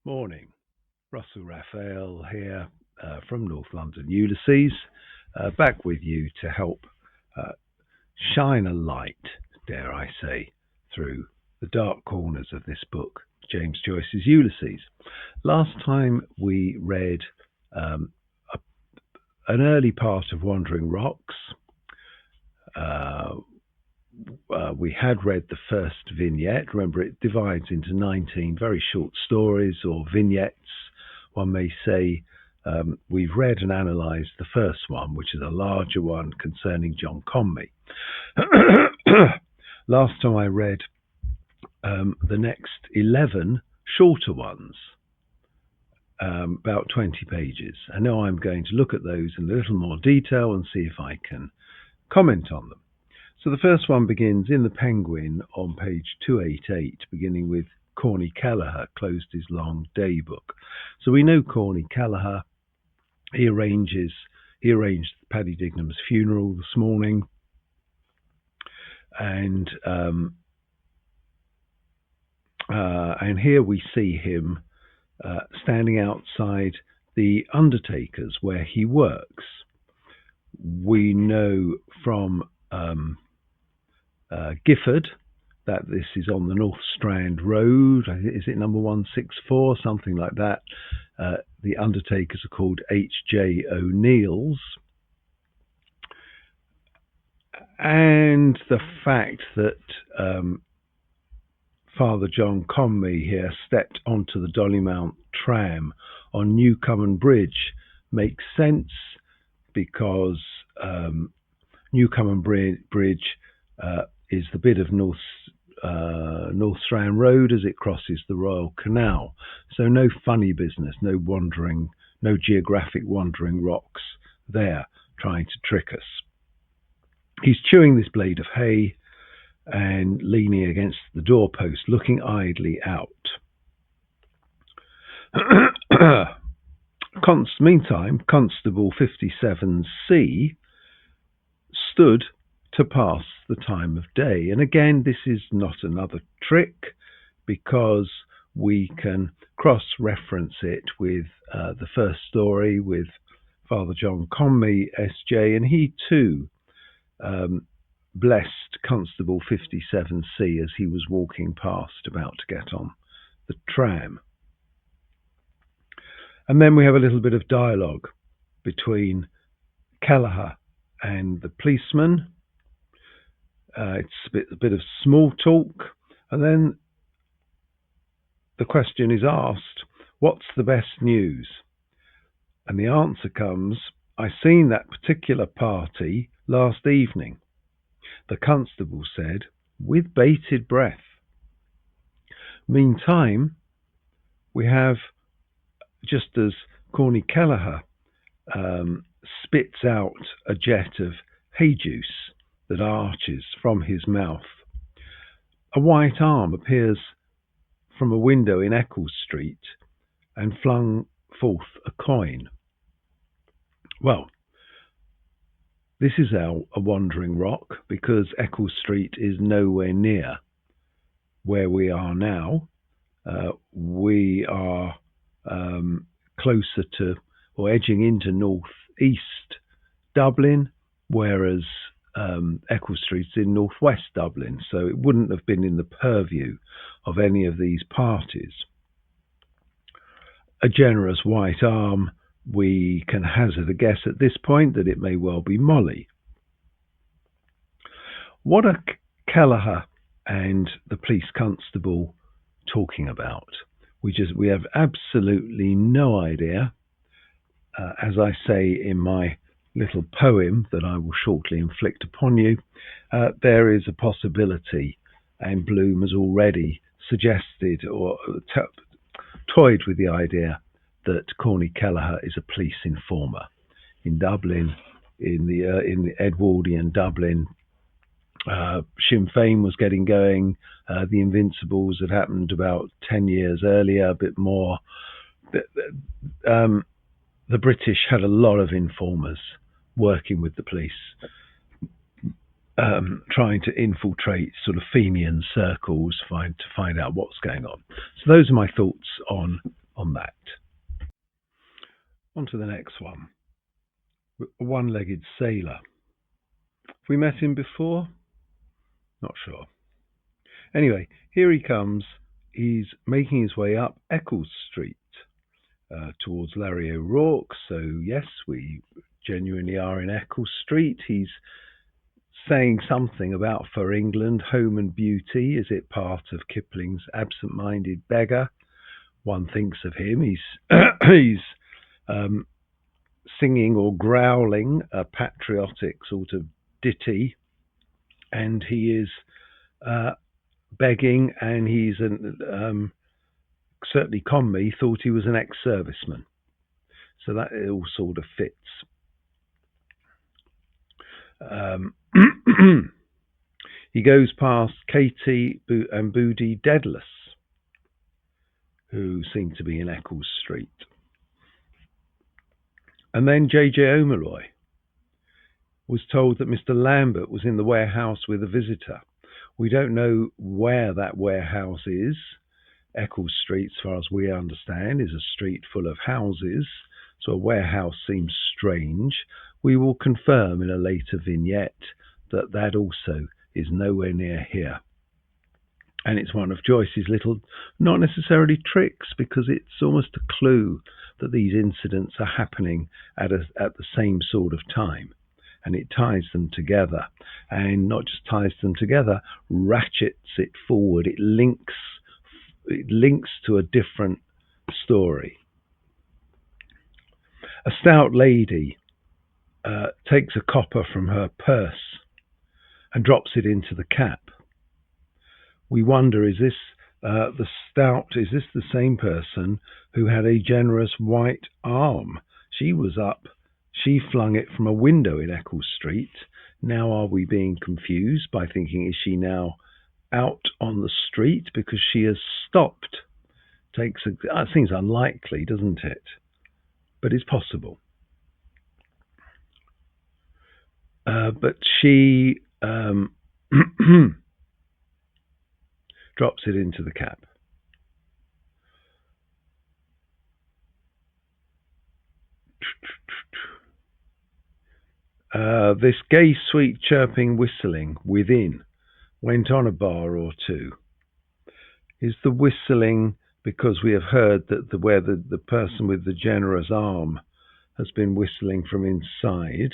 Morning, Russell Raphael here from North London, Ulysses, back with you to help uh, shine a light, dare I say, through the dark corners of this book, James Joyce's Ulysses. Last time we read um, a, an early part of Wandering Rocks. Uh, we had read the first vignette. Remember, it divides into 19 very short stories or vignettes, one may say. We've read and analysed the first one, which is a larger one concerning John Conmee. Last time I read the next 11 shorter ones, about 20 pages. And now I'm going to look at those in a little more detail and see if I can comment on them. So the first one begins in the Penguin on page 288, beginning with Corny Kelleher closed his long day book. So we know Corny Kelleher. He arranged Paddy Digname's funeral this morning, and here we see him standing outside the undertaker's where he works. We know from Gifford that this is on the North Strand Road. Is it number 164, something like that? The undertakers are called H.J. O'Neill's. And the fact that Father John Conmee here stepped onto the Dollymount tram on Newcomen Bridge makes sense, because Newcomen Bridge is the bit of North Strand Road as it crosses the Royal Canal. So no funny business, no geographic wandering rocks there trying to trick us. He's chewing this blade of hay and leaning against the doorpost, looking idly out. Meantime, Constable 57C stood to pass the time of day. And again, this is not another trick, because we can cross-reference it with the first story with Father John Conmee, S.J., and he too blessed Constable 57C as he was walking past, about to get on the tram. And then we have a little bit of dialogue between Kelleher and the policeman. It's a bit of small talk, and then the question is asked, what's the best news? And the answer comes, I seen that particular party last evening. The constable said, with bated breath. Meantime, we have, just as Corny Kelleher spits out a jet of hay juice that arches from his mouth, a white arm appears from a window in Eccles Street and flung forth a coin. Well, this is a wandering rock, because Eccles Street is nowhere near where we are now. We are closer to, or edging into northeast Dublin, whereas Eccles Street's in northwest Dublin, so it wouldn't have been in the purview of any of these parties. A generous white arm, we can hazard a guess at this point that it may well be Molly. What are Kelleher and the police constable talking about? We have absolutely no idea. As I say in my little poem that I will shortly inflict upon you, there is a possibility, and Bloom has already suggested or toyed with the idea that Corny Kelleher is a police informer in Dublin, in the Edwardian Dublin. Sinn Féin was getting going. The Invincibles had happened about 10 years earlier, a bit more. The British had a lot of informers working with the police, trying to infiltrate sort of Fenian circles to find out what's going on. So those are my thoughts on on that. On to the next one. A one-legged sailor. Have we met him before? Not sure. Anyway, here he comes. He's making his way up Eccles Street towards Larry O'Rourke. So yes, we genuinely are in Eccles Street. He's saying something about For England, Home and Beauty. Is it part of Kipling's Absent-Minded Beggar? One thinks of him. He's singing or growling a patriotic sort of ditty, and he is begging, and he's certainly Conmee thought he was an ex-serviceman, so that it all sort of fits. He goes past Katie and Boody Dedalus, who seem to be in Eccles Street. And then J.J. O'Malloy was told that Mr. Lambert was in the warehouse with a visitor. We don't know where that warehouse is. Eccles Street, as far as we understand, is a street full of houses, so a warehouse seems strange. We will confirm in a later vignette that that also is nowhere near here. And it's one of Joyce's little, not necessarily tricks, because it's almost a clue that these incidents are happening at the same sort of time. And it ties them together. And not just ties them together, ratchets it forward. It links to a different story. A stout lady takes a copper from her purse and drops it into the cap. We wonder, is this the same person who had a generous white arm? She was up. She flung it from a window in Eccles Street. Now are we being confused by thinking, is she now out on the street because she has stopped? That seems unlikely, doesn't it? But it's possible. But she drops it into the cap. This gay, sweet, chirping, whistling within went on a bar or two. Is the whistling because we have heard that where the person with the generous arm has been whistling from inside,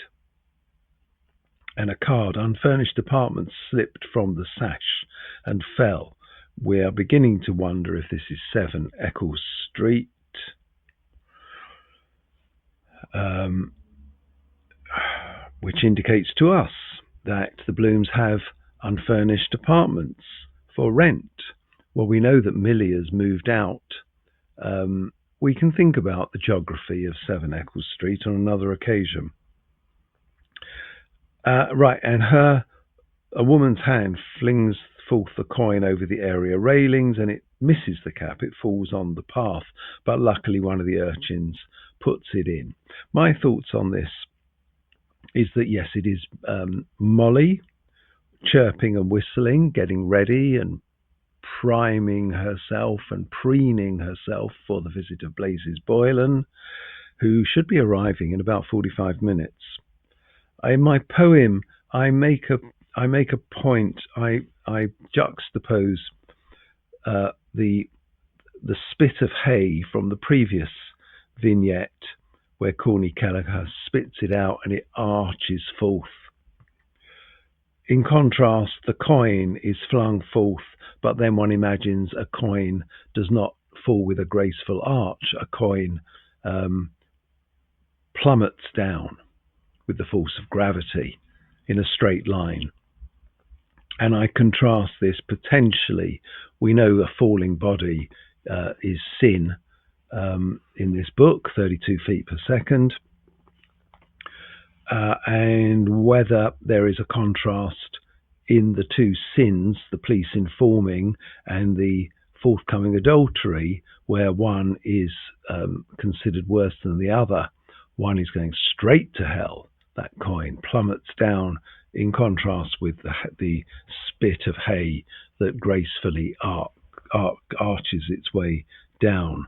and a card, unfurnished apartment, slipped from the sash and fell? We are beginning to wonder if this is 7 Eccles Street. Which indicates to us that the Blooms have unfurnished apartments for rent. Well, we know that Millie has moved out. We can think about the geography of 7 Eccles Street on another occasion. Right, and a woman's hand flings forth the coin over the area railings, and it misses the cap. It falls on the path, but luckily one of the urchins puts it in. My thoughts on this is that, yes, it is Molly chirping and whistling, getting ready and priming herself and preening herself for the visit of Blazes Boylan, who should be arriving in about 45 minutes. In my poem, I make a point. I juxtapose the spit of hay from the previous vignette, where Corny Kelleher spits it out and it arches forth. In contrast, the coin is flung forth, but then one imagines a coin does not fall with a graceful arch. A coin plummets down with the force of gravity in a straight line. And I contrast this potentially. We know a falling body is sin in this book, 32 feet per second. And whether there is a contrast in the two sins, the police informing and the forthcoming adultery, where one is considered worse than the other. One is going straight to hell. That coin plummets down, in contrast with the spit of hay that gracefully arches its way down.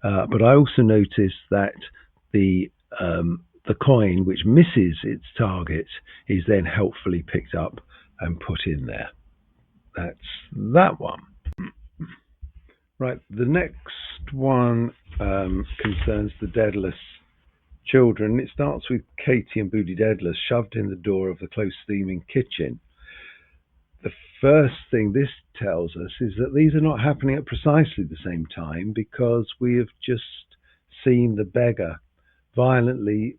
But I also noticed that the the coin which misses its target is then helpfully picked up and put in there. That's that one. Right, the next one concerns the Daedalus children. It starts with Katie and Booty Daedalus shoved in the door of the close steaming kitchen. The first thing this tells us is that these are not happening at precisely the same time, because we have just seen the beggar violently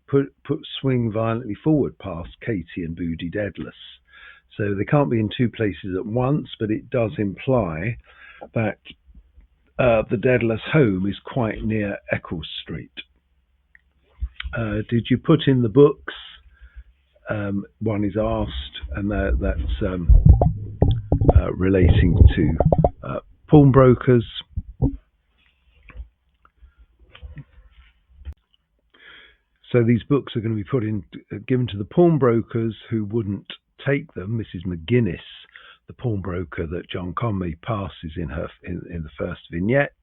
swing violently forward past Katie and Booty Daedalus. So they can't be in two places at once, but it does imply that the Daedalus home is quite near Eccles Street. Did you put in the books? One is asked, and that's relating to pawnbrokers. So these books are going to be given to the pawnbrokers who wouldn't take them. Mrs. McGuinness, the pawnbroker that John Conmee passes in the first vignette,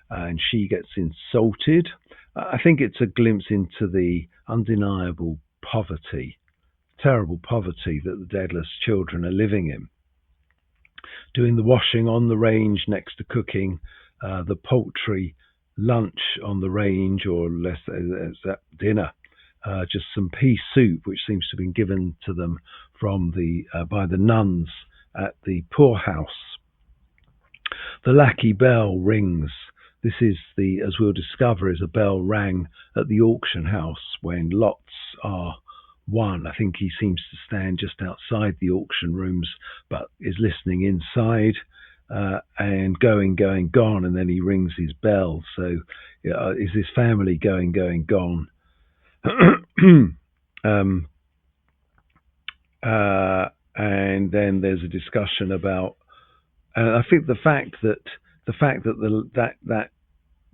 and she gets insulted. I think it's a glimpse into the undeniable poverty, terrible poverty that the Daedalus children are living in. Doing the washing on the range next to cooking, the poultry lunch on the range, or less as at dinner, just some pea soup which seems to have been given to them from by the nuns at the poorhouse. The lackey bell rings. This is as we'll discover, is a bell rang at the auction house when lots are won. I think he seems to stand just outside the auction rooms, but is listening inside. And going, gone, and then he rings his bell. So is this family going, gone? And then there's a discussion about, and I think the fact that that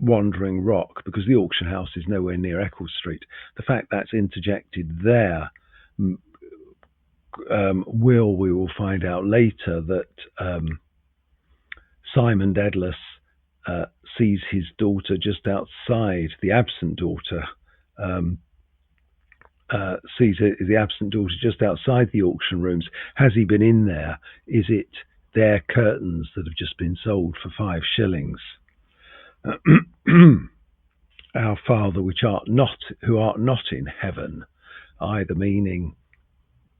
wandering rock, because the auction house is nowhere near Eccles Street, the fact that's interjected there, we will find out later that Simon Daedalus sees his daughter just outside, the absent daughter, sees the absent daughter just outside the auction rooms. Has he been in there? Is it their curtains that have just been sold for 5 shillings? Our Father who art not in heaven, either meaning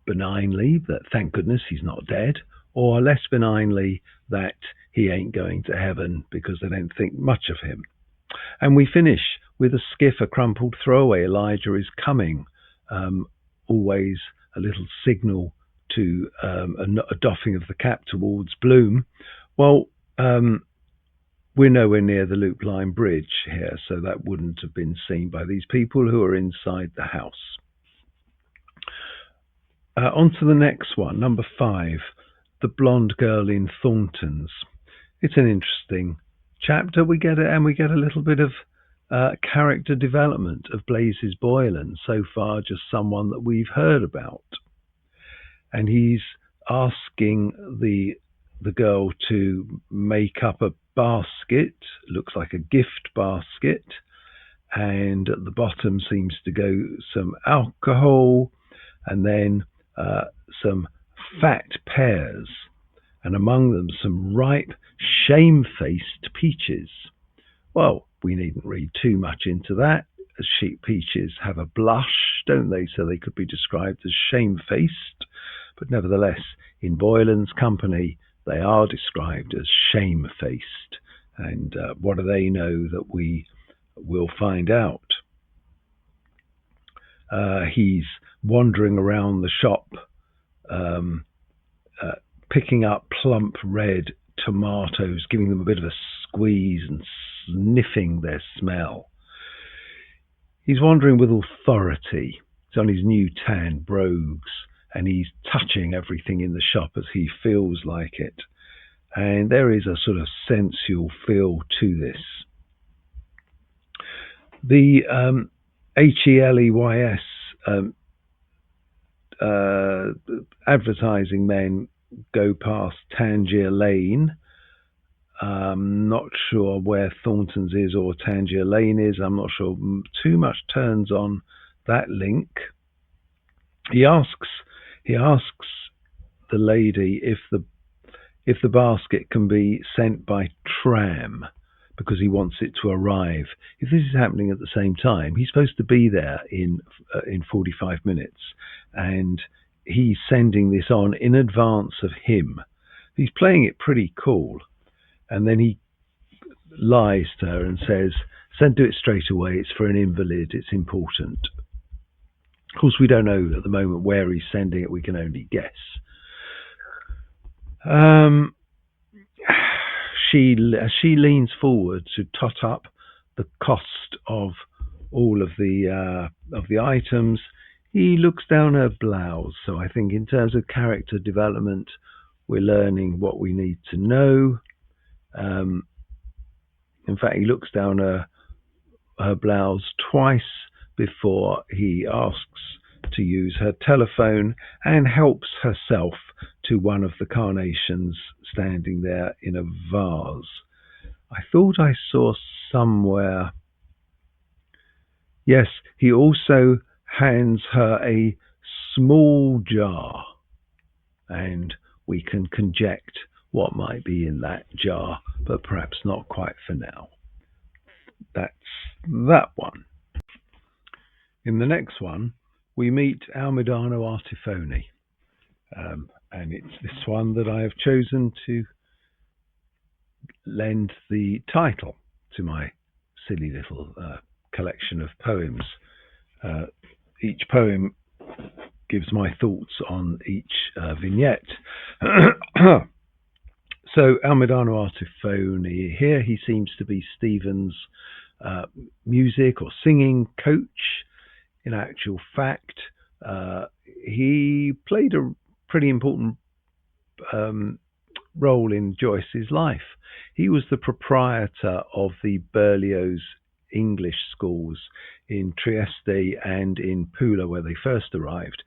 benignly that thank goodness he's not dead, or less benignly that he ain't going to heaven because they don't think much of him. And we finish with a skiff, a crumpled throwaway. Elijah is coming. Always a little signal to a doffing of the cap towards Bloom. Well, we're nowhere near the Loop Line Bridge here, so that wouldn't have been seen by these people who are inside the house. On to the next one, number 5, The Blonde Girl in Thornton's. It's an interesting chapter. We get a little bit of character development of Blazes Boylan. So far, just someone that we've heard about, and he's asking the girl to make up a basket. Looks like a gift basket, and at the bottom seems to go some alcohol, and then some fat pears, and among them some ripe, shamefaced peaches. Well, we needn't read too much into that, as sheep peaches have a blush, don't they? So they could be described as shamefaced, but nevertheless, in Boylan's company, they are described as shamefaced. And what do they know that we will find out? He's wandering around the shop, picking up plump red tomatoes, giving them a bit of a squeeze and sniffing their smell. He's wandering with authority. He's on his new tan brogues, and he's touching everything in the shop as he feels like it. And there is a sort of sensual feel to this. The HELEYS advertising men go past Tangier Lane, Not sure where Thornton's is or Tangier Lane is. I'm not sure too much turns on that link. He asks the lady if the basket can be sent by tram because he wants it to arrive. If this is happening at the same time, he's supposed to be there in 45 minutes, and he's sending this on in advance of him. He's playing it pretty cool, and then he lies to her and says, do it straight away, it's for an invalid, it's important. Of course, we don't know at the moment where he's sending it, we can only guess. She leans forward to tot up the cost of all of the items. He looks down her blouse. So I think in terms of character development, we're learning what we need to know. In fact, he looks down her blouse twice before he asks to use her telephone and helps herself to one of the carnations standing there in a vase. I thought I saw somewhere. Yes, he also hands her a small jar, and we can conject what might be in that jar, but perhaps not quite for now. That's that one. In the next one, we meet Almidano Artifoni, and it's this one that I have chosen to lend the title to my silly little collection of poems. Each poem gives my thoughts on each vignette. So Almidano Artifoni, here he seems to be Stephen's music or singing coach. In actual fact, he played a pretty important role in Joyce's life. He was the proprietor of the Berlioz English schools in Trieste and in Pula, where they first arrived.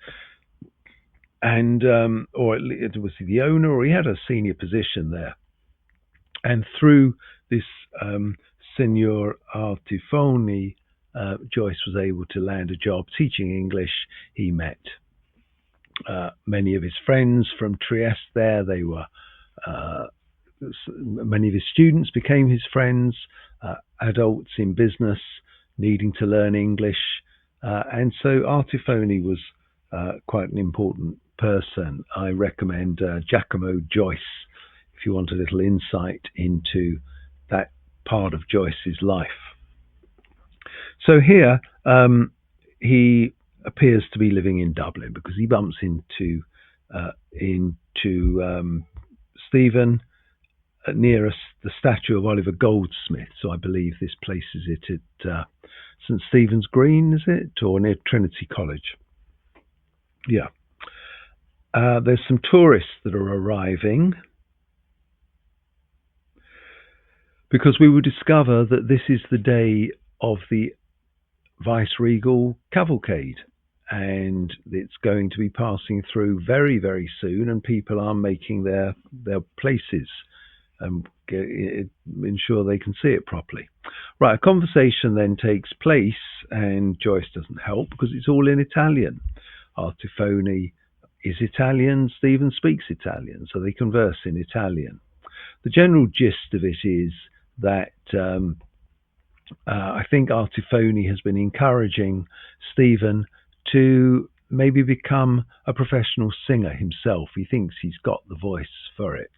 And or was he the owner, or he had a senior position there. And through this Signor Artifoni, Joyce was able to land a job teaching English. He met many of his friends from Trieste there. They were many of his students became his friends, adults in business needing to learn English. And so Artifoni was quite an important person. I recommend Giacomo Joyce if you want a little insight into that part of Joyce's life. So here he appears to be living in Dublin because he bumps into Stephen near the statue of Oliver Goldsmith. So I believe this places it at St. Stephen's Green, is it? Or near Trinity College. Yeah. There's some tourists that are arriving because we will discover that this is the day of the Viceregal Cavalcade, and it's going to be passing through very, very soon, and people are making their places and ensure they can see it properly. Right, a conversation then takes place, and Joyce doesn't help because it's all in Italian. Artifoni is Italian, Stephen speaks Italian, so they converse in Italian. The general gist of it is that I think Artifoni has been encouraging Stephen to maybe become a professional singer himself. He thinks he's got the voice for it.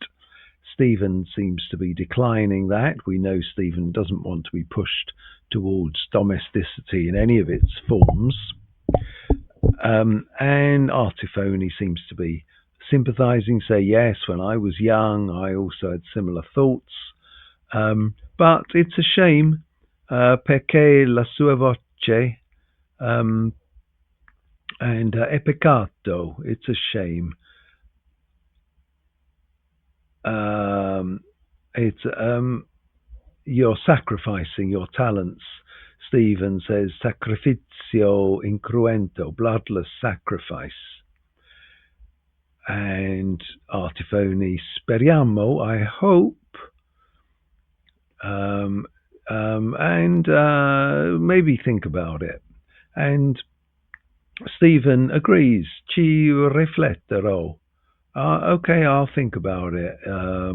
Stephen seems to be declining that. We know Stephen doesn't want to be pushed towards domesticity in any of its forms. And Artifoni seems to be sympathizing, say, yes, when I was young, I also had similar thoughts. But it's a shame, perché la sua voce, and è peccato, it's a shame. You're sacrificing your talents. Stephen says, sacrificio incruento, bloodless sacrifice. And Artifoni, speriamo, I hope, um, and maybe think about it. And Stephen agrees. Ci rifletterò. Okay, I'll think about it.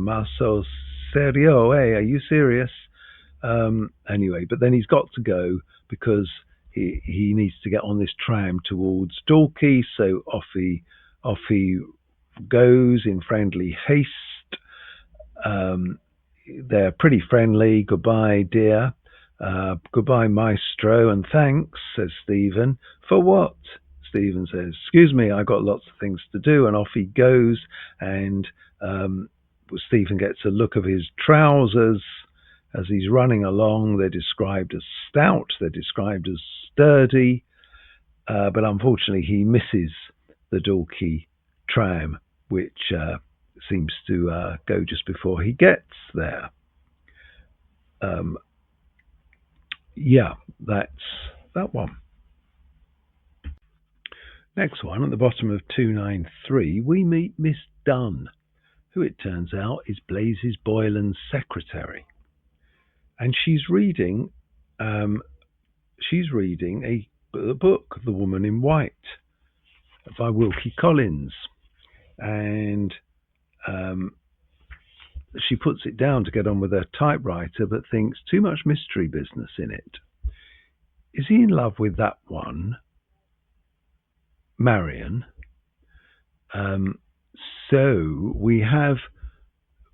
Ma so serio? Hey, are you serious? Anyway, but then he's got to go because he needs to get on this tram towards Dalkey. So off he goes in friendly haste. They're pretty friendly. Goodbye, dear. Goodbye, maestro, and thanks, says Stephen. For what? Stephen says, excuse me, I got lots of things to do, and off he goes. And Stephen gets a look of his trousers as he's running along. They're described as stout, they're described as sturdy, but unfortunately he misses the Dalkey tram, which seems to go just before he gets there. Yeah, that's that one. Next one, at the bottom of 293, we meet Miss Dunn, who it turns out is Blazes Boylan's secretary, and she's reading a book, The Woman in White, by Wilkie Collins, and she puts it down to get on with her typewriter, but thinks too much mystery business in it. Is he in love with that one, Marion? So we have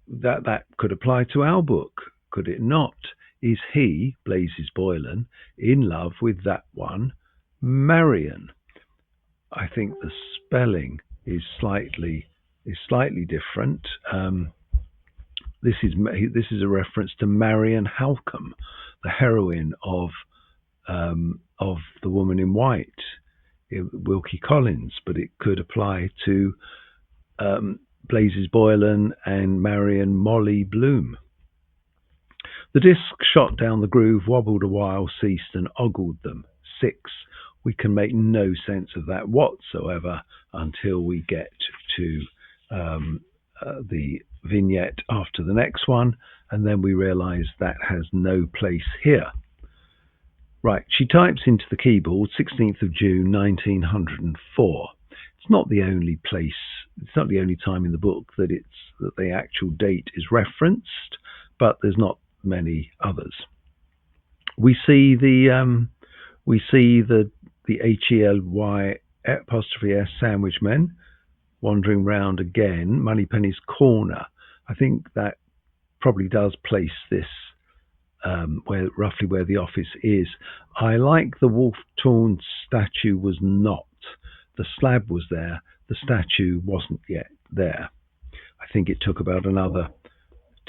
that could apply to our book, could it not? Is he, Blazes Boylan, in love with that one, Marion? I think the spelling is slightly different. This is a reference to Marion Halcombe, the heroine of The Woman in White, Wilkie Collins, but it could apply to Blazes Boylan and Marion Molly Bloom. The disc shot down the groove, wobbled a while, ceased, and ogled them. 6. We can make no sense of that whatsoever until we get to the vignette after the next one, and then we realize that has no place here. Right, she types into the keyboard 16th of June 1904. It's not the only place, it's not the only time in the book that the actual date is referenced, but there's not many others. We see the HELY apostrophe S sandwich men wandering round again, Moneypenny's Corner. I think that probably does place this roughly where the office is. I like the wolf-torn statue was not. The slab was there, the statue wasn't yet there. I think it took about another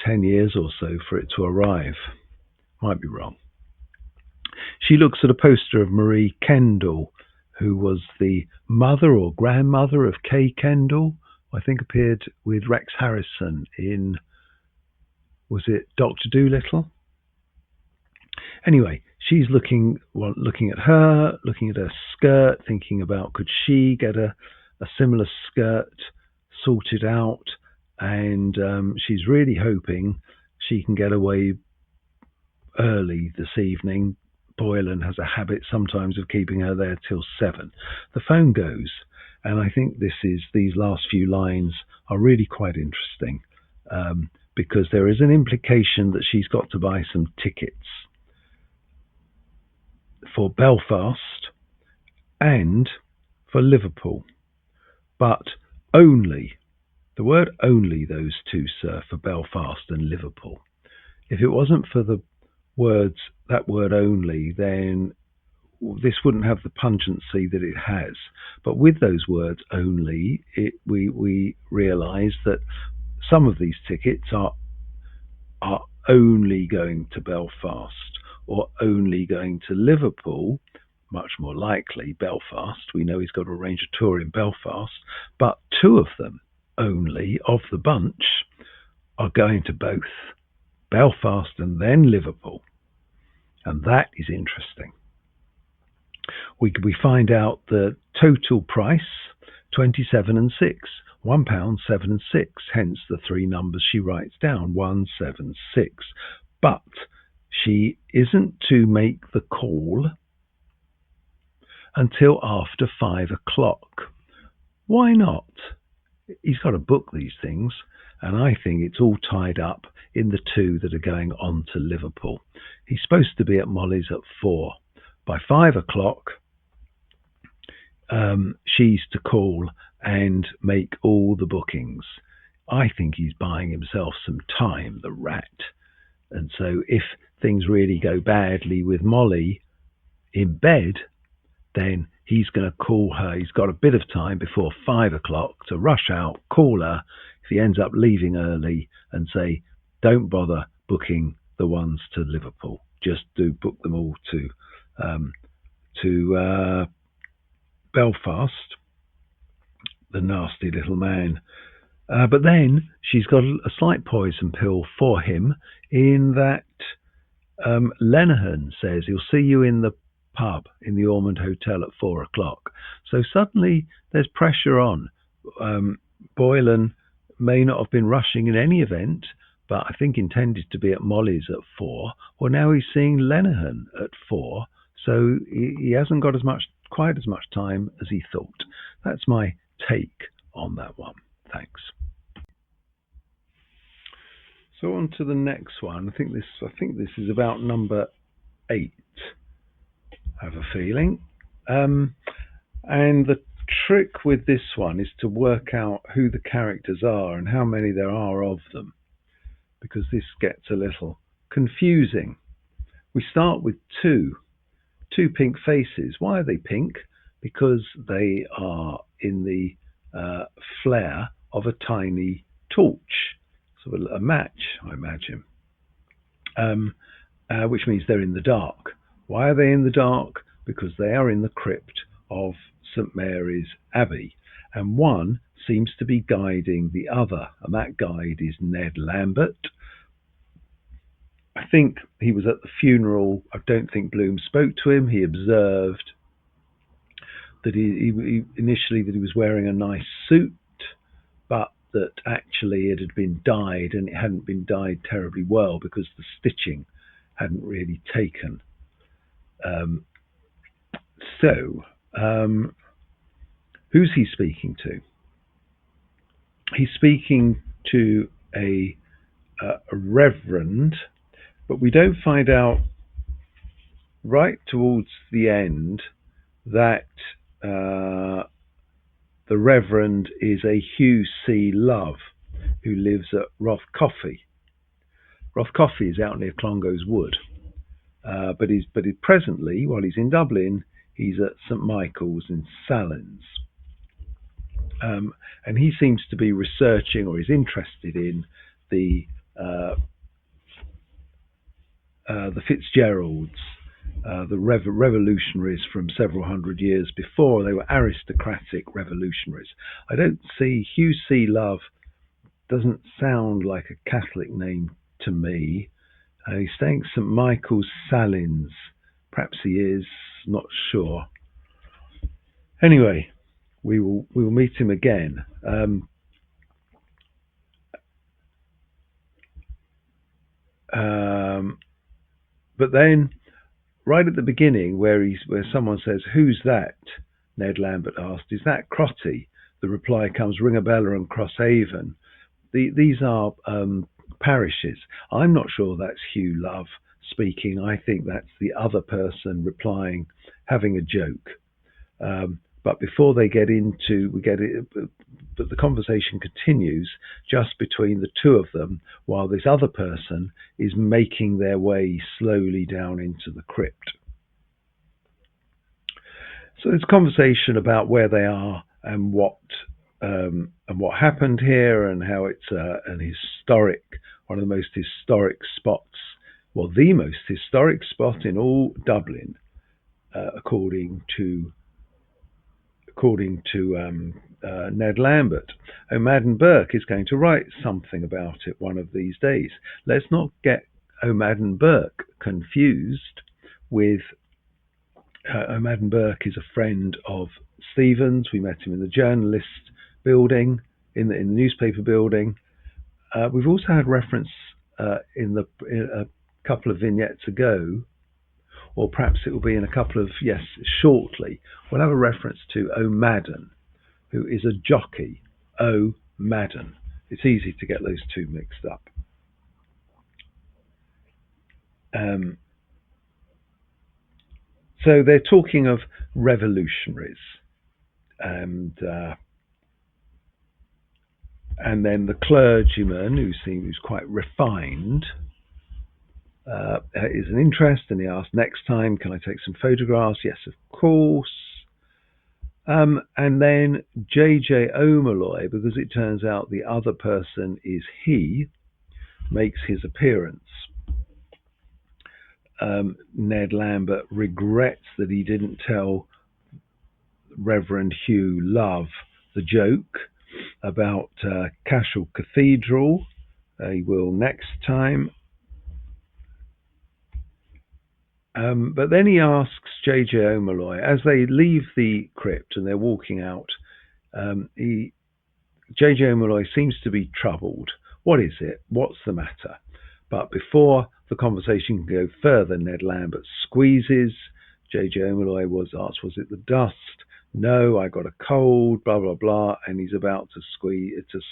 10 years or so for it to arrive. Might be wrong. She looks at a poster of Marie Kendall, who was the mother or grandmother of Kay Kendall, I think appeared with Rex Harrison in, was it Dr. Dolittle? Anyway, she's looking at her skirt, thinking about could she get a similar skirt sorted out, and she's really hoping she can get away early this evening. Boylan has a habit sometimes of keeping her there till 7. The phone goes, and I think these last few lines are really quite interesting, because there is an implication that she's got to buy some tickets for Belfast and for Liverpool, but only, the word only, those two, sir, for Belfast and Liverpool. If it wasn't for that word only, then this wouldn't have the pungency that it has. But with those words only, we realise that some of these tickets are only going to Belfast or only going to Liverpool. Much more likely Belfast. We know he's got to arrange a tour in Belfast, but 2 of them only of the bunch are going to both Belfast and then Liverpool, and that is interesting. We find out the total price, 27 and 6, £1, 7 and 6, hence the 3 numbers she writes down, 176. but she isn't to make the call until after 5 o'clock. Why not? He's got to book these things, and I think it's all tied up in the two that are going on to Liverpool. He's supposed to be at Molly's at 4. By 5 o'clock, she's to call and make all the bookings. I think he's buying himself some time, the rat. And so if things really go badly with Molly in bed, then he's going to call her. He's got a bit of time before 5 o'clock to rush out, call her if he ends up leaving early, and say, don't bother booking the ones to Liverpool. Just do book them all to Belfast, the nasty little man. But then she's got a slight poison pill for him in that Lenihan says he'll see you in the pub in the Ormond Hotel at 4 o'clock. So suddenly there's pressure on. Boylan may not have been rushing in any event, but I think intended to be at Molly's at 4. Well, now he's seeing Lenihan at 4, so he hasn't got quite as much time as he thought. That's my take on that one. Thanks. So on to the next one. I think this is about number 8. I have a feeling. And the trick with this one is to work out who the characters are and how many there are of them, because this gets a little confusing. We start with two pink faces. Why are they pink? Because they are in the flare of a tiny torch, sort of a match, I imagine, which means they're in the dark. Why are they in the dark? Because they are in the crypt of St Mary's Abbey, and one seems to be guiding the other, and that guide is Ned Lambert. I think he was at the funeral. I don't think Bloom spoke to him. He observed that he initially that he was wearing a nice suit, but that actually it had been dyed, and it hadn't been dyed terribly well because the stitching hadn't really taken. Who's he speaking to? He's speaking to a reverend, but we don't find out right towards the end that the reverend is a Hugh C. Love who lives at Rothcoffey. Rothcoffey is out near Clongowes Wood, but presently, while he's in Dublin, he's at St Michael's in Sallins. And he seems to be researching, or is interested in, the Fitzgeralds, the revolutionaries from several hundred years before. They were aristocratic revolutionaries. I don't see Hugh C. Love doesn't sound like a Catholic name to me. He's saying St Michael's Sallins. Perhaps he is, not sure. Anyway, we will meet him again. But then, right at the beginning, where someone says, "Who's that?" Ned Lambert asked. "Is that Crotty?" The reply comes, Ringabella and Crosshaven. These are parishes. I'm not sure that's Hugh Love speaking. I think that's the other person replying, having a joke. But before they get into, but the conversation continues just between the two of them, while this other person is making their way slowly down into the crypt. So there's a conversation about where they are and what happened here, and how it's one of the most historic spots, well, the most historic spot in all Dublin, according to Ned Lambert. O'Madden Burke is going to write something about it one of these days. Let's not get O'Madden Burke confused with O'Madden Burke is a friend of Stephen's. We met him in the journalist building, in the newspaper building. We've also had reference in couple of vignettes ago, or perhaps it will be in a couple of, yes, shortly, we'll have a reference to O'Madden, who is a jockey. O'Madden. It's easy to get those two mixed up. So they're talking of revolutionaries, and then the clergyman, who's quite refined, is an interest, and he asks, next time, can I take some photographs? Yes, of course. And then J.J. O'Malloy, because it turns out the other person is he, makes his appearance. Ned Lambert regrets that he didn't tell Reverend Hugh Love the joke about Cashel Cathedral. He will next time. But then he asks J.J. O'Malloy, as they leave the crypt and they're walking out, J.J. O'Malloy seems to be troubled. What is it? What's the matter? But before the conversation can go further, Ned Lambert squeezes. J.J. O'Malloy was asked, was it the dust? No, I got a cold, blah, blah, blah. And he's about to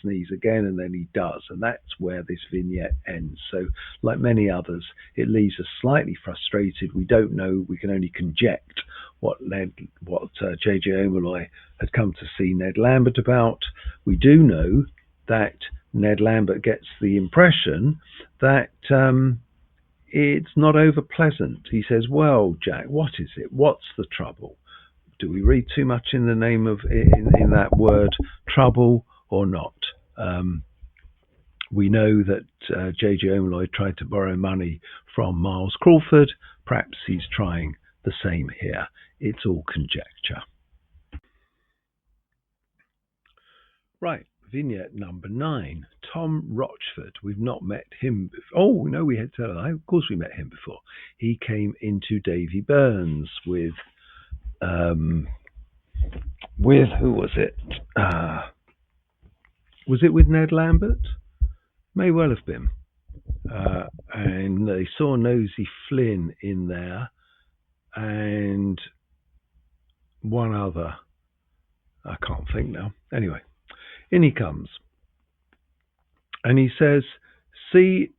sneeze again, and then he does. And that's where this vignette ends. So, like many others, it leaves us slightly frustrated. We don't know. We can only conject what J.J. O'Malloy had come to see Ned Lambert about. We do know that Ned Lambert gets the impression that it's not over pleasant. He says, well, Jack, what is it? What's the trouble? Do we read too much in the name of in that word trouble or not? We know that J.J. O'Malloy tried to borrow money from Miles Crawford. Perhaps he's trying the same here. It's all conjecture. Right, vignette number 9. Tom Rochford. We've not met him before. Oh, no, we had to. Of course we met him before. He came into Davy Burns with who was it? Was it with Ned Lambert? May well have been. And they saw Nosy Flynn in there, and one other. I can't think now. Anyway, in he comes, and he says, "See,"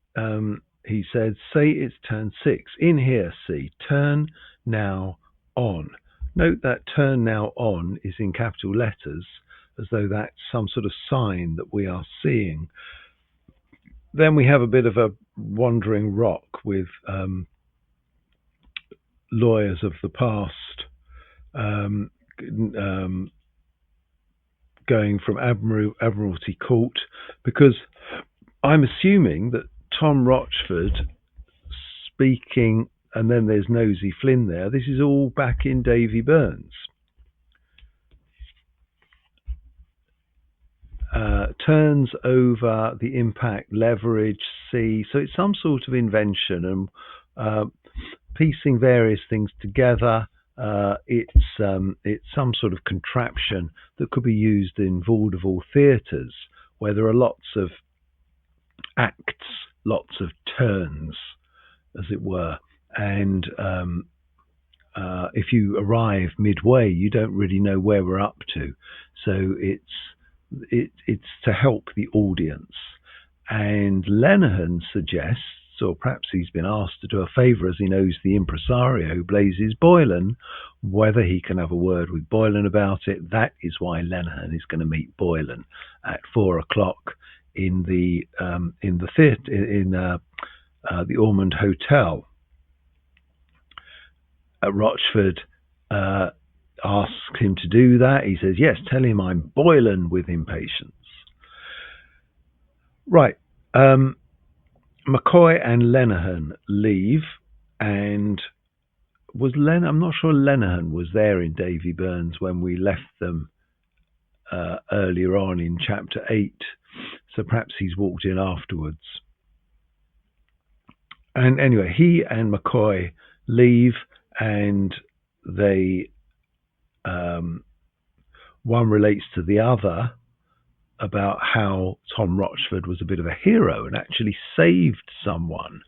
he said, "say it's turn 6. In here, see, turn now on." Note that turn now on is in capital letters, as though that's some sort of sign that we are seeing. Then we have a bit of a wandering rock with lawyers of the past going from Admiralty Court, because I'm assuming that Tom Rochford speaking, and then there's Nosy Flynn there. This is all back in Davy Burns. Turns over, the impact, leverage, see. So it's some sort of invention, and piecing various things together. It's some sort of contraption that could be used in vaudeville theatres, where there are lots of acts, lots of turns, as it were. And if you arrive midway, you don't really know where we're up to. So it's to help the audience. And Lenihan suggests, or perhaps he's been asked to do a favour as he knows the impresario Blazes Boylan, whether he can have a word with Boylan about it. That is why Lenihan is going to meet Boylan at 4:00 in the theatre in the Ormond Hotel. Rochford asks him to do that. He says, yes, tell him I'm Boylan with impatience. Right. McCoy and Lenihan leave, and I'm not sure Lenihan was there in Davy Burns when we left them earlier on in chapter 8, so perhaps he's walked in afterwards. And anyway, he and McCoy leave, and they one relates to the other about how Tom Rochford was a bit of a hero and actually saved someone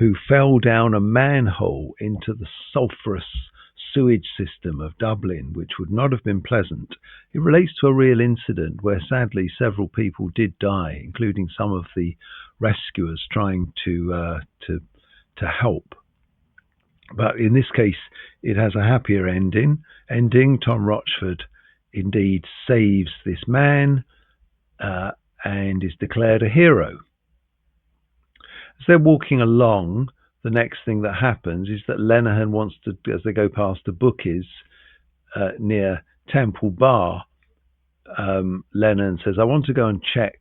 who fell down a manhole into the sulphurous sewage system of Dublin, which would not have been pleasant. It relates to a real incident where sadly several people did die, including some of the rescuers trying to help. But in this case, it has a happier ending. Tom Rochford indeed saves this man and is declared a hero. As they're walking along, the next thing that happens is that Lenihan wants to, as they go past the bookies near Temple Bar, Lenihan says, I want to go and check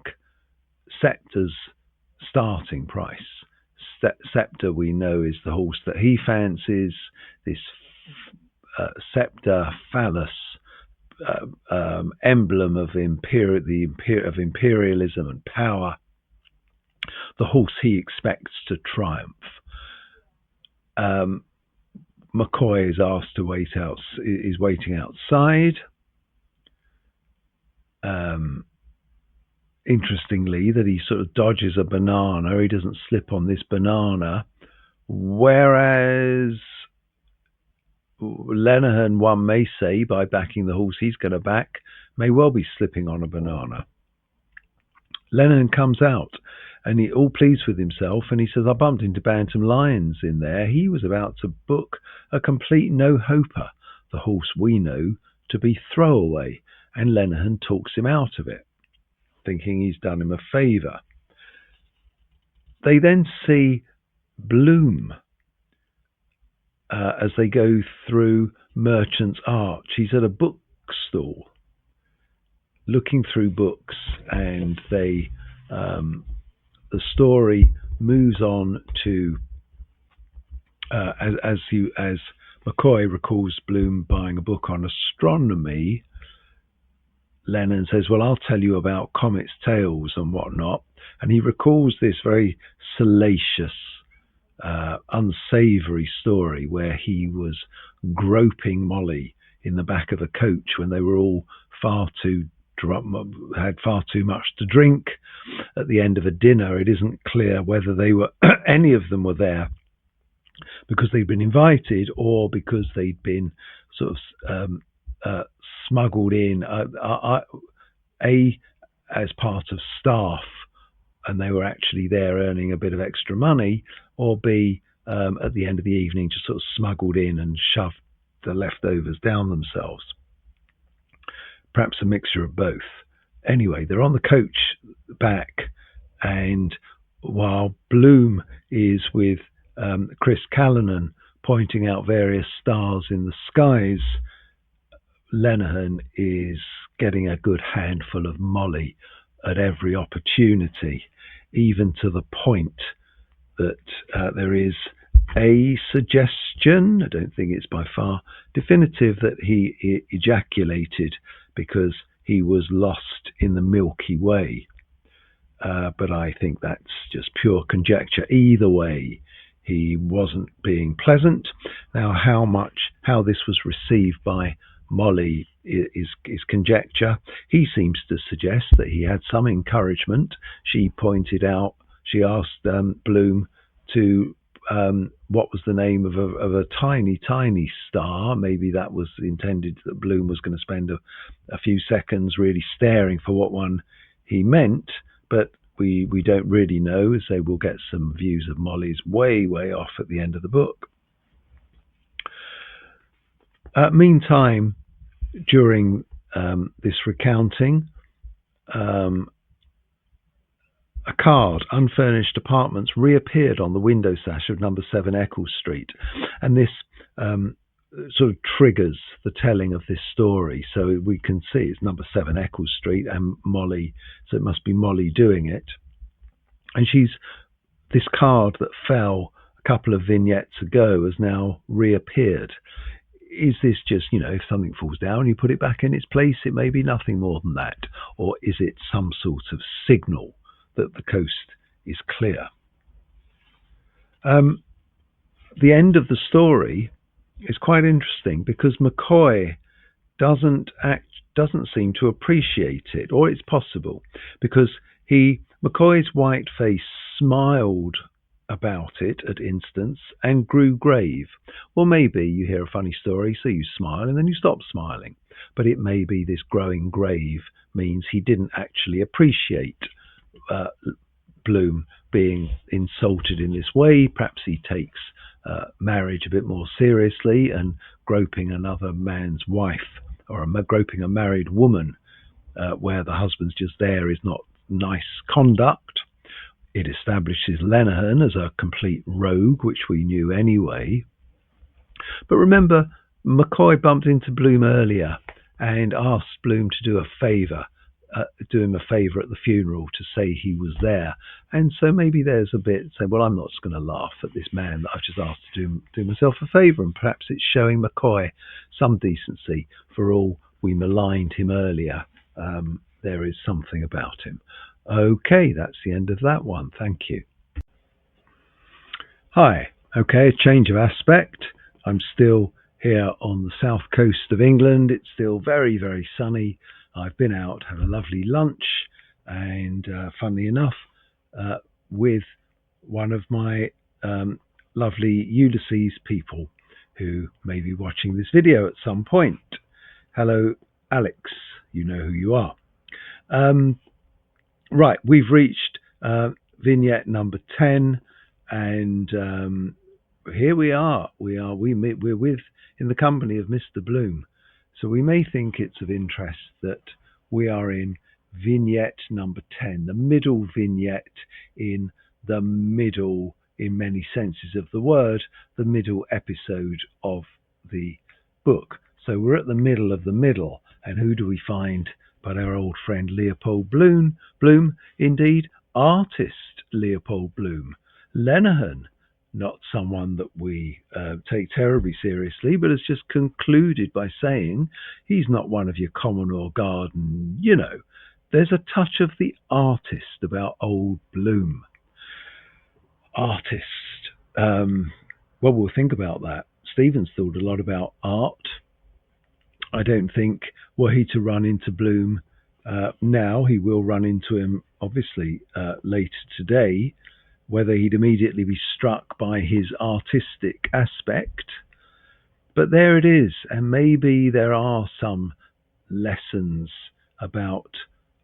Scepter's starting price. Scepter, we know, is the horse that he fancies, this scepter phallus, emblem of imperialism and power, the horse he expects to triumph. McCoy is asked to is waiting outside. Interestingly, that he sort of dodges a banana. He doesn't slip on this banana, whereas Lenihan, one may say, by backing the horse he's going to back, may well be slipping on a banana. Lenihan comes out and he all pleased with himself, and he says, I bumped into Bantam Lyons in there. He was about to book a complete no-hoper, the horse we know to be throwaway, and Lenihan talks him out of it, thinking he's done him a favour. They then see Bloom as they go through Merchant's Arch. He's at a bookstall looking through books, and the story moves on to as McCoy recalls Bloom buying a book on astronomy. Lenihan says, well, I'll tell you about comets' tails and whatnot, and he recalls this very salacious, unsavoury story where he was groping Molly in the back of a coach when they were all had far too much to drink at the end of a dinner. It isn't clear whether they were any of them were there because they'd been invited or because they'd been sort of smuggled in, as part of staff, and they were actually there earning a bit of extra money, or B, at the end of the evening just sort of smuggled in and shoved the leftovers down themselves. Perhaps a mixture of both. Anyway, they're on the coach back, and while Bloom is with Chris Callanan pointing out various stars in the skies, Lenihan is getting a good handful of Molly at every opportunity, even to the point that there is a suggestion, I don't think it's by far definitive, that he ejaculated because he was lost in the Milky Way. But I think that's just pure conjecture. Either way, he wasn't being pleasant. Now, how this was received by Molly is conjecture. He seems to suggest that he had some encouragement. She asked Bloom to what was the name of a tiny star. Maybe that was intended that Bloom was going to spend a few seconds really staring for what one he meant, but we don't really know, so we'll get some views of Molly's way off at the end of the book. Meantime, during this recounting, a card, unfurnished apartments, reappeared on the window sash of number 7 Eccles Street, and this sort of triggers the telling of this story. So we can see it's number 7 Eccles Street and Molly, so it must be Molly doing it. And this card that fell a couple of vignettes ago has now reappeared. Is this just, if something falls down, you put it back in its place? It may be nothing more than that. Or is it some sort of signal that the coast is clear? The end of the story is quite interesting because McCoy doesn't seem to appreciate it, or it's possible because McCoy's white face smiled about it at instance and grew grave. Or maybe you hear a funny story, so you smile and then you stop smiling. But it may be this growing grave means he didn't actually appreciate uh, Bloom being insulted in this way. Perhaps he takes marriage a bit more seriously, and groping another man's wife or groping a married woman where the husband's just there is not nice conduct. It establishes Lenihan as a complete rogue, which we knew anyway. But remember, McCoy bumped into Bloom earlier and asked Bloom to do him a favour at the funeral, to say he was there. And so maybe there's a bit saying, well, I'm not just going to laugh at this man that I've just asked to do myself a favour. And perhaps it's showing McCoy some decency. For all we maligned him earlier, there is something about him. Okay, that's the end of that one. Thank you. Hi. Okay, a change of aspect. I'm still here on the south coast of England. It's still very, very sunny. I've been out, had a lovely lunch, and funnily enough, with one of my lovely Ulysses people who may be watching this video at some point. Hello, Alex. You know who you are. Right, we've reached vignette number 10, and here we are. We're in the company of Mr. Bloom. So we may think it's of interest that we are in vignette number 10, the middle vignette in the middle, in many senses of the word, the middle episode of the book. So we're at the middle of the middle, and who do we find but our old friend Leopold Bloom? Indeed, artist Leopold Bloom. Lenihan, not someone that we take terribly seriously, but has just concluded by saying he's not one of your common or garden, There's a touch of the artist about old Bloom. Artist. Well, we'll think about that. Stephen's thought a lot about art. I don't think, were he to run into Bloom now, he will run into him, obviously, later today, whether he'd immediately be struck by his artistic aspect. But there it is, and maybe there are some lessons about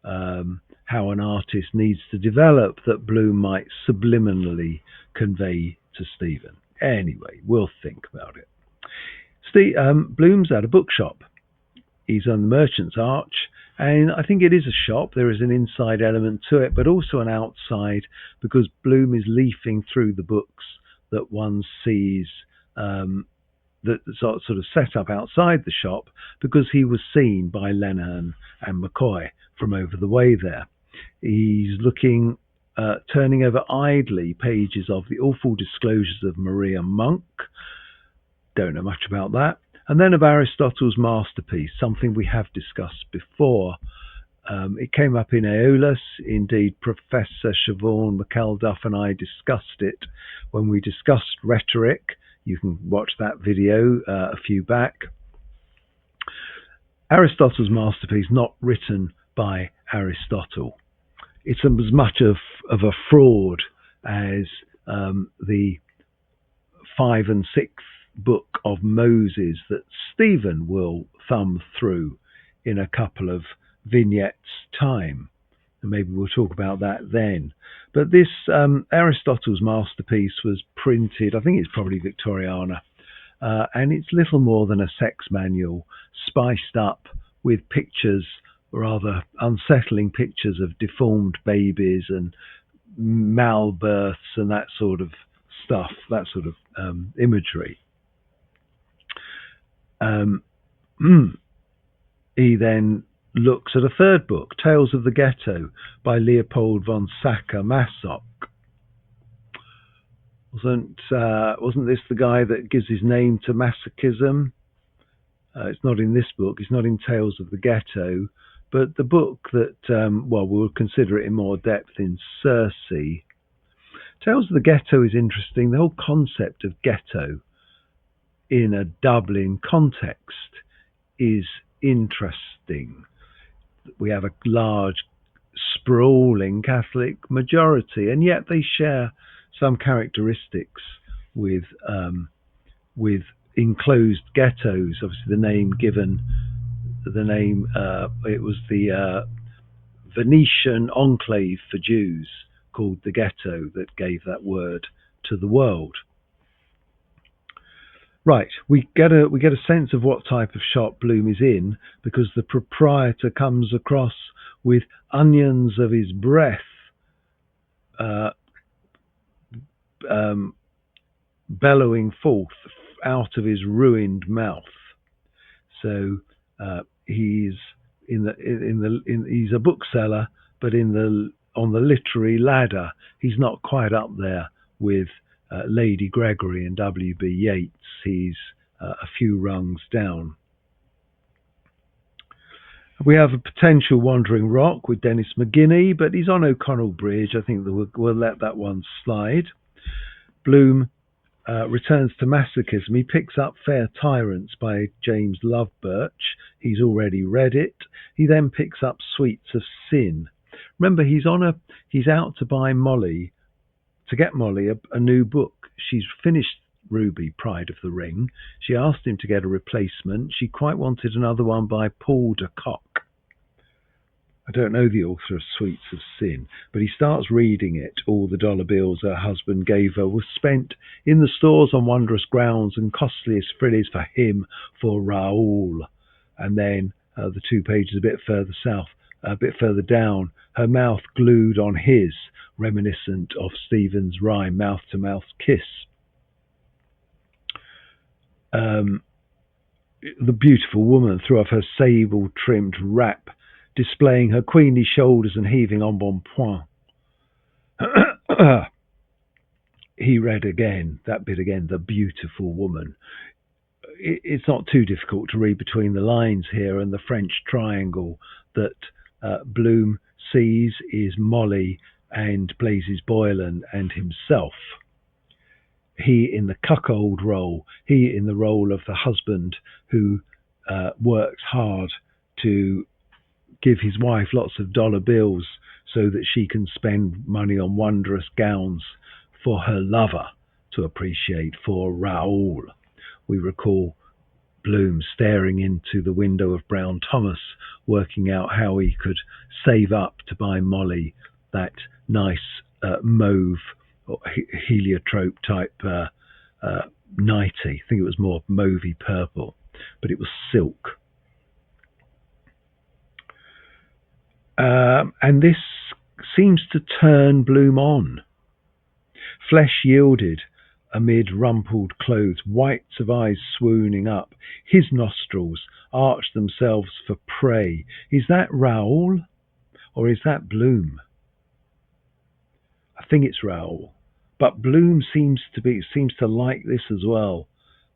how an artist needs to develop that Bloom might subliminally convey to Stephen. Anyway, we'll think about it. Bloom's at a bookshop. He's on the Merchant's Arch, and I think it is a shop. There is an inside element to it, but also an outside, because Bloom is leafing through the books that one sees that sort of set up outside the shop, because he was seen by Lenihan and McCoy from over the way there. He's looking, turning over idly pages of The Awful Disclosures of Maria Monk. Don't know much about that. And then of Aristotle's masterpiece, something we have discussed before. It came up in Aeolus. Indeed, Professor Siobhan McElduff and I discussed it when we discussed rhetoric. You can watch that video a few back. Aristotle's masterpiece, not written by Aristotle. It's as much of a fraud as the 5 and 6th book of Moses that Stephen will thumb through in a couple of vignettes time, and maybe we'll talk about that then. But this Aristotle's masterpiece was printed, I think it's probably Victoriana, and it's little more than a sex manual spiced up with pictures, rather unsettling pictures of deformed babies and malbirths and that sort of stuff, that sort of imagery. He then looks at a third book, Tales of the Ghetto by Leopold von Sacher-Masoch. Wasn't this the guy that gives his name to masochism? It's not in this book. It's not in Tales of the Ghetto, but the book that, we'll consider it in more depth in Circe. Tales of the Ghetto is interesting. The whole concept of ghetto in a Dublin context is interesting. We have a large, sprawling Catholic majority, and yet they share some characteristics with enclosed ghettos. Obviously, the name given, it was the Venetian enclave for Jews called the ghetto that gave that word to the world. Right, we get a sense of what type of shop Bloom is in because the proprietor comes across with onions of his breath bellowing forth out of his ruined mouth. So he's he's a bookseller, but on the literary ladder, he's not quite up there with Lady Gregory and W.B. Yeats. He's a few rungs down. We have a potential wandering rock with Dennis McGinney, but he's on O'Connell Bridge. I think that we'll let that one slide. Bloom returns to masochism. He picks up Fair Tyrants by James Love Birch. He's already read it. He then picks up Sweets of Sin. Remember, he's out to buy Molly, to get Molly a new book. She's finished Ruby, Pride of the Ring. She asked him to get a replacement. She quite wanted another one by Paul de Kock. I don't know the author of Sweets of Sin, but he starts reading it. All the dollar bills her husband gave her were spent in the stores on wondrous grounds and costliest frillies for him, for Raoul. And then the 2 pages a bit further south, a bit further down, her mouth glued on his, reminiscent of Stephen's rhyme, mouth-to-mouth kiss. The beautiful woman threw off her sable-trimmed wrap, displaying her queenly shoulders and heaving embonpoint. He read again, that bit again, the beautiful woman. It's not too difficult to read between the lines here, and the French triangle that Bloom sees is Molly and Blazes Boylan and himself. He in the cuckold role, he in the role of the husband who works hard to give his wife lots of dollar bills so that she can spend money on wondrous gowns for her lover to appreciate, for Raoul. We recall Bloom staring into the window of Brown Thomas, working out how he could save up to buy Molly that nice mauve or heliotrope type nightie. I think it was more mauvey purple, but it was silk. And this seems to turn Bloom on. Flesh yielded amid rumpled clothes, whites of eyes swooning up. His nostrils arched themselves for prey. Is that Raoul or is that Bloom? I think it's Raoul, but Bloom seems to like this as well.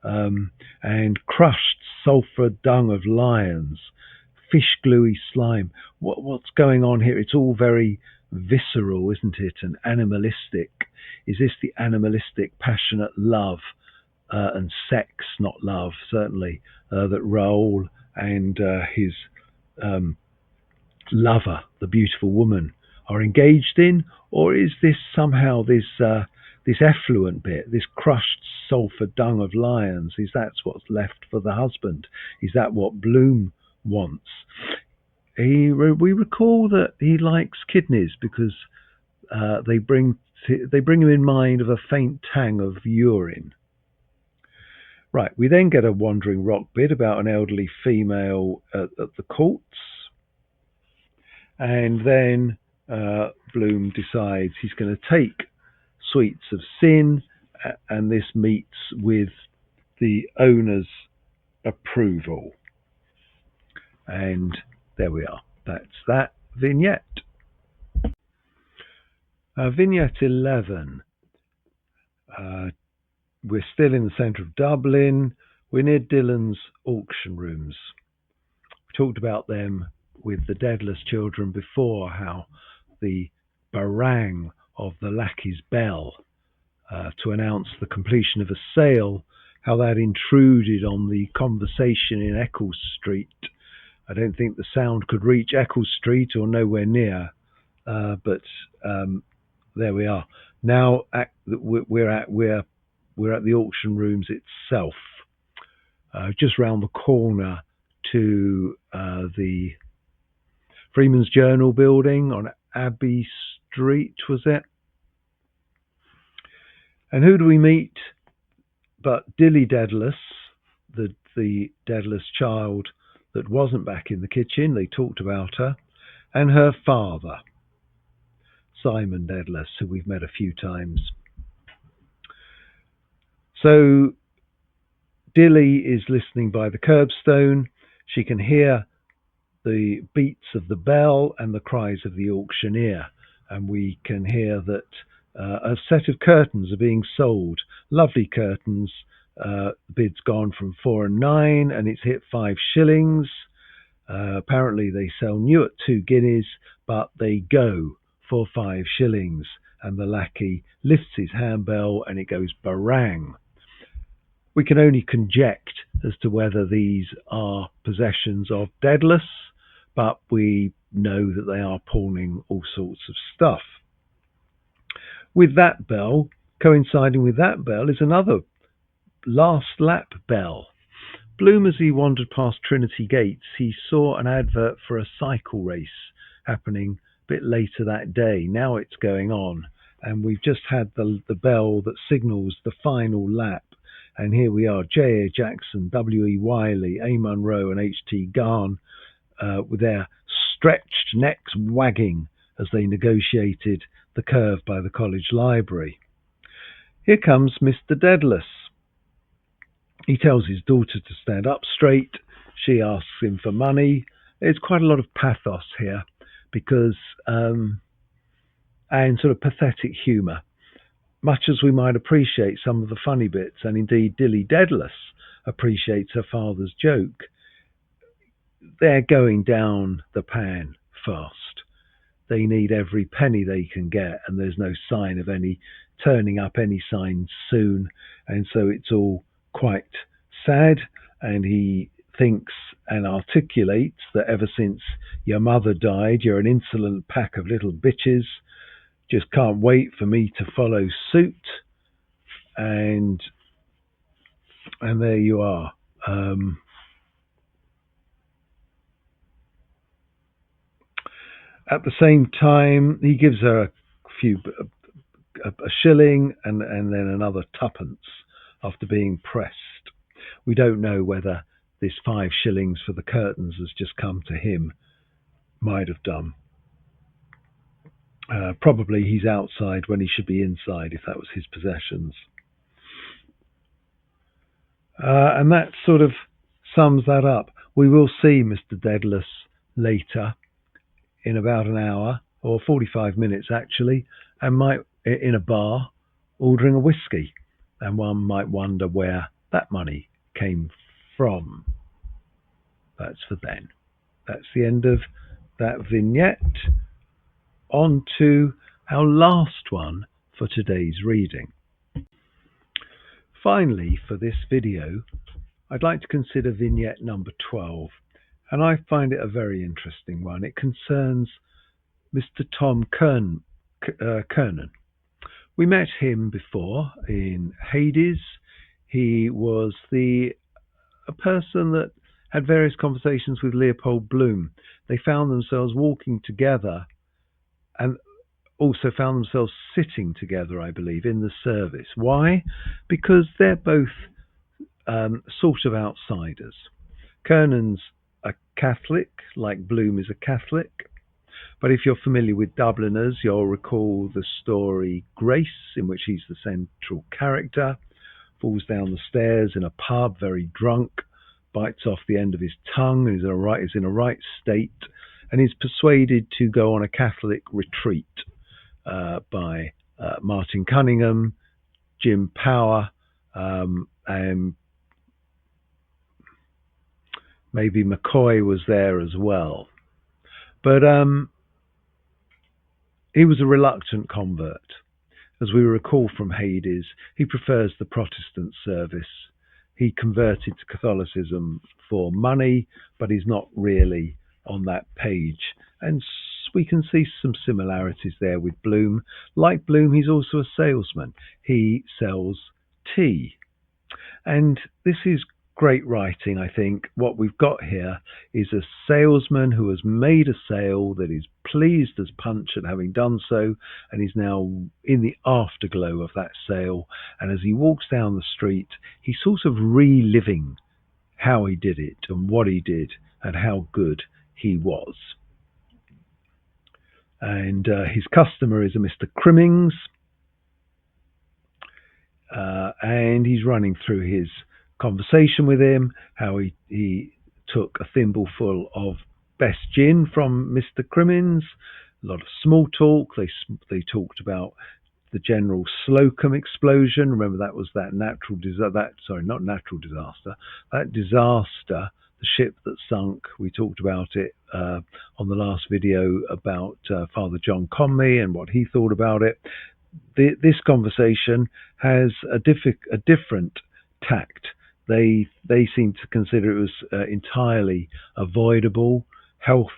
And crushed sulphur dung of lions, fish gluey slime. What's going on here? It's all very visceral, isn't it? And animalistic. Is this the animalistic, passionate love and sex, not love, certainly, that Raoul and his lover, the beautiful woman, are engaged in? Or is this somehow this effluent bit, this crushed sulphur dung of lions? Is that what's left for the husband? Is that what Bloom wants? We recall that he likes kidneys because they bring him in mind of a faint tang of urine. Right, we then get a wandering rock bit about an elderly female at the courts, and then Bloom decides he's going to take Sweets of Sin, and this meets with the owner's approval. And there we are. That's that vignette. Vignette 11. We're still in the centre of Dublin. We're near Dillon's auction rooms. We talked about them with the Deadless Children before, how the barang of the lackey's bell to announce the completion of a sale, how that intruded on the conversation in Eccles Street. I don't think the sound could reach Eccles Street or nowhere near, but there we are. Now we're at the auction rooms itself, just round the corner to the Freeman's Journal building on Abbey Street, was it? And who do we meet but Dilly Dedalus, the Dedalus child that wasn't back in the kitchen? They talked about her, and her father, Simon Dedalus, who we've met a few times. So Dilly is listening by the curbstone. She can hear the beats of the bell and the cries of the auctioneer, and we can hear that a set of curtains are being sold. Lovely curtains. Bid's gone from 4 and 9, and it's hit 5 shillings. Apparently they sell new at 2 guineas, but they go for 5 shillings. And the lackey lifts his handbell, and it goes barang. We can only conject as to whether these are possessions of Dedalus, but we know that they are pawning all sorts of stuff. With that bell, coinciding with that bell, is another last lap bell. Bloom, as he wandered past Trinity Gates, he saw an advert for a cycle race happening a bit later that day. Now it's going on, and we've just had the bell that signals the final lap. And here we are, J.A. Jackson, W.E. Wiley, A. Munro and H.T. Garn with their stretched necks wagging as they negotiated the curve by the college library. Here comes Mr. Dedalus. He tells his daughter to stand up straight. She asks him for money. There's quite a lot of pathos here, because and sort of pathetic humour. Much as we might appreciate some of the funny bits, and indeed Dilly Dedalus appreciates her father's joke, they're going down the pan fast. They need every penny they can get, and there's no sign of any turning up any sign soon, and so it's all quite sad. And he thinks and articulates that ever since your mother died, you're an insolent pack of little bitches. Just can't wait for me to follow suit. And there you are. At the same time, he gives her a shilling and then another twopence after being pressed. We don't know whether this 5 shillings for the curtains has just come to him. Might have done. Probably he's outside when he should be inside, if that was his possessions. And that sort of sums that up. We will see Mr. Dedalus later, in about an hour, or 45 minutes actually, and might in a bar ordering a whiskey. And one might wonder where that money came from. That's for then. That's the end of that vignette. On to our last one for today's reading. Finally, for this video, I'd like to consider vignette number 12, and I find it a very interesting one. It concerns Mr. Tom Kernan. We met him before in Hades. He was a person that had various conversations with Leopold Bloom. They found themselves walking together and also found themselves sitting together, I believe, in the service. Why? Because they're both sort of outsiders. Kernan's a Catholic, like Bloom is a Catholic. But if you're familiar with Dubliners, you'll recall the story Grace, in which he's the central character, falls down the stairs in a pub, very drunk, bites off the end of his tongue, and is in a right state, and is persuaded to go on a Catholic retreat by Martin Cunningham, Jim Power, and maybe McCoy was there as well. But he was a reluctant convert. As we recall from Hades, he prefers the Protestant service. He converted to Catholicism for money, but he's not really on that page, and we can see some similarities there with Bloom. Like Bloom, he's also a salesman. He sells tea. And this is great writing, I think. What we've got here is a salesman who has made a sale, that is pleased as punch at having done so, and is now in the afterglow of that sale. And as he walks down the street, he's sort of reliving how he did it and what he did and how good he was. And his customer is a Mr. Crimmings, and he's running through his conversation with him, how he took a thimbleful of best gin from Mr. Crimmins, a lot of small talk. They talked about the general Slocum explosion. Remember, that was that disaster, the ship that sunk. We talked about it on the last video about Father John Conmee and what he thought about it. This conversation has a different tact. They seem to consider it was entirely avoidable. Health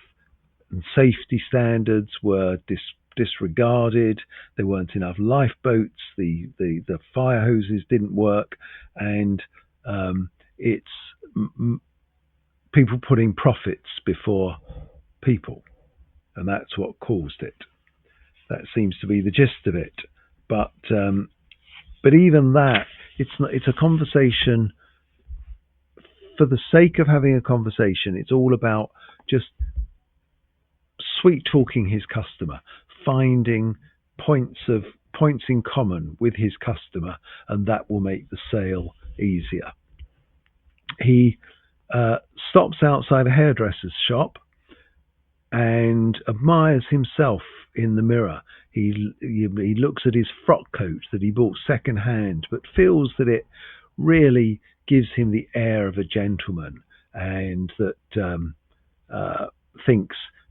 and safety standards were disregarded. There weren't enough lifeboats. The fire hoses didn't work, and it's people putting profits before people, and that's what caused it. That seems to be the gist of it. But even that, it's a conversation for the sake of having a conversation. It's all about just sweet talking his customer, finding points in common with his customer, and that will make the sale easier. He stops outside a hairdresser's shop and admires himself in the mirror. He looks at his frock coat that he bought second hand, but feels that it really gives him the air of a gentleman, and that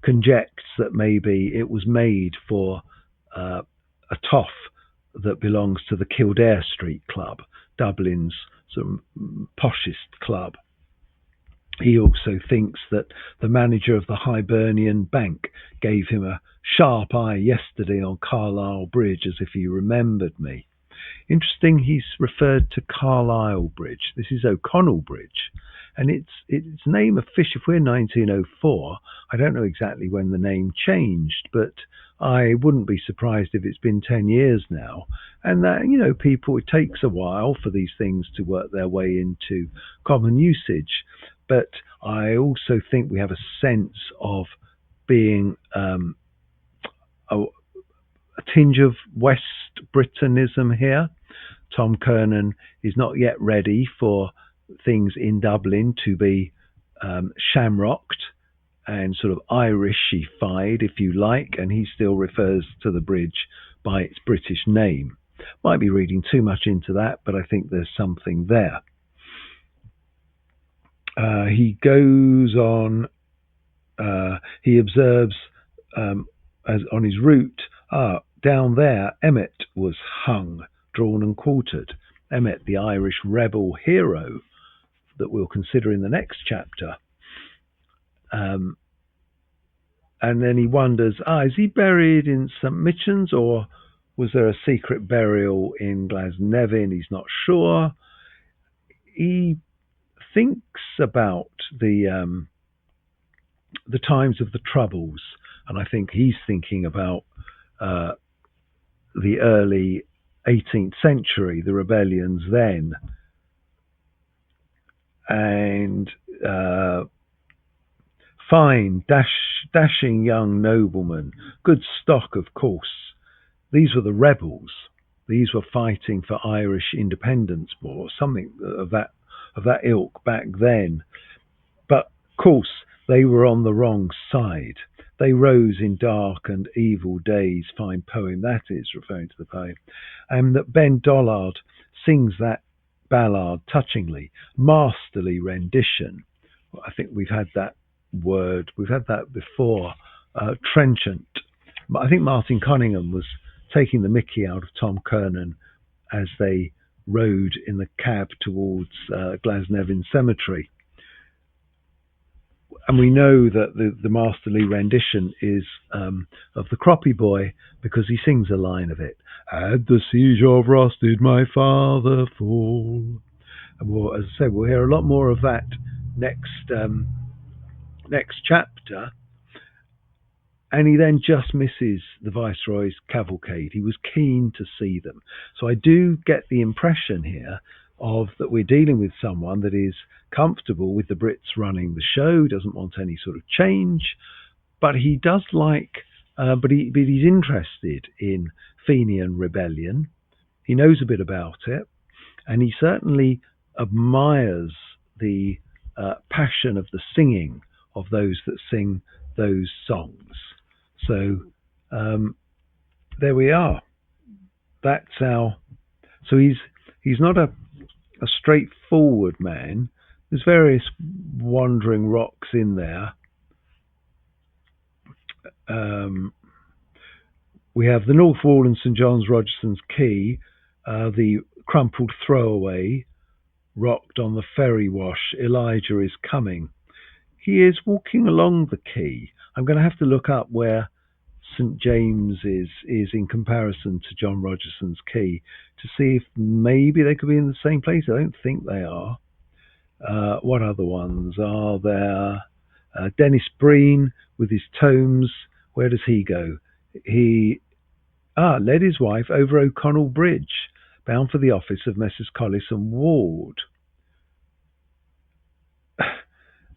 conjectures that maybe it was made for a toff that belongs to the Kildare Street Club, Dublin's sort of poshest club. He also thinks that the manager of the Hibernian Bank gave him a sharp eye yesterday on Carlisle Bridge, as if he remembered me. Interesting, he's referred to Carlisle Bridge. This is O'Connell Bridge, and its name officially, if we're 1904, I don't know exactly when the name changed, but I wouldn't be surprised if it's been 10 years now. And that, people, it takes a while for these things to work their way into common usage. But I also think we have a sense of being a tinge of West Britanism here. Tom Kernan is not yet ready for things in Dublin to be shamrocked and sort of Irishified, if you like, and he still refers to the bridge by its British name. Might be reading too much into that, but I think there's something there. He goes on, he observes as on his route, down there Emmet was hung, drawn and quartered. Emmet, the Irish rebel hero that we'll consider in the next chapter. And then he wonders, is he buried in St. Michan's, or was there a secret burial in Glasnevin? He's not sure. He thinks about the times of the Troubles, and I think he's thinking about the early 18th century, the rebellions then, and fine, dashing young nobleman, good stock, of course. These were the rebels. These were fighting for Irish independence, or something of that ilk back then. But of course, they were on the wrong side. They rose in dark and evil days. Fine poem that is, referring to the poem. And that Ben Dollard sings that ballad touchingly, masterly rendition. I think we've had that word, we've had that before, trenchant. I think Martin Cunningham was taking the mickey out of Tom Kernan as they rode in the cab towards Glasnevin Cemetery. and we know that the masterly rendition is of the Croppy Boy because he sings a line of it. At the siege of Ross did my father fall. And we'll, as I said, we'll hear a lot more of that next chapter. And he then just misses the Viceroy's cavalcade. He was keen to see them. So I do get the impression here of that we're dealing with someone that is comfortable with the Brits running the show, doesn't want any sort of change, but he does like, but he's interested in Fenian rebellion. He knows a bit about it, and he certainly admires the passion of the singing of those that sing those songs. So there we are. That's our. So he's not a straightforward man. There's various wandering rocks in there. We have the North Wall and St John's Rogerson's Quay, the crumpled throwaway, rocked on the ferry wash. Elijah is coming. He is walking along the quay. I'm going to have to look up where St James is in comparison to John Rogerson's Quay to see if maybe they could be in the same place. I don't think they are. What other ones are there? Dennis Breen with his tomes. Where does he go? He led his wife over O'Connell Bridge, bound for the office of Messrs. Collis and Ward.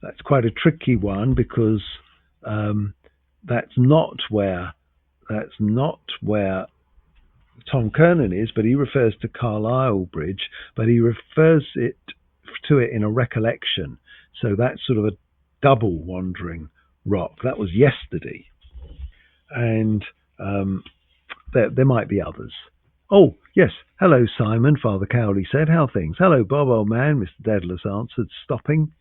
That's quite a tricky one because that's not where Tom Kernan is, but he refers to Carlisle Bridge, but he refers to it in a recollection. So that's sort of a double wandering rock. That was yesterday, and there might be others. Oh, yes. Hello, Simon, Father Cowley said. How things? Hello, Bob, old man, Mr. Dedalus answered, stopping.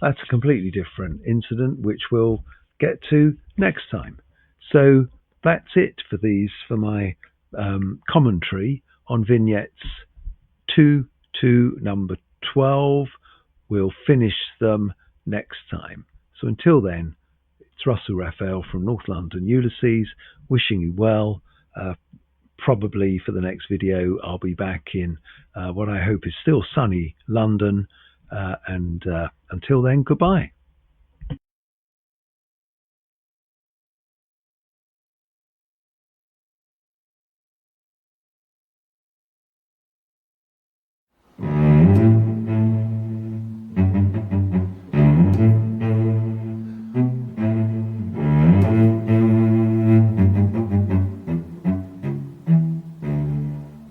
That's a completely different incident, which we'll get to next time. So that's it for my commentary on vignettes 2 to number 12. We'll finish them next time. So until then, it's Russell Raphael from North London Ulysses, wishing you well. Probably for the next video, I'll be back in what I hope is still sunny London. And until then, goodbye.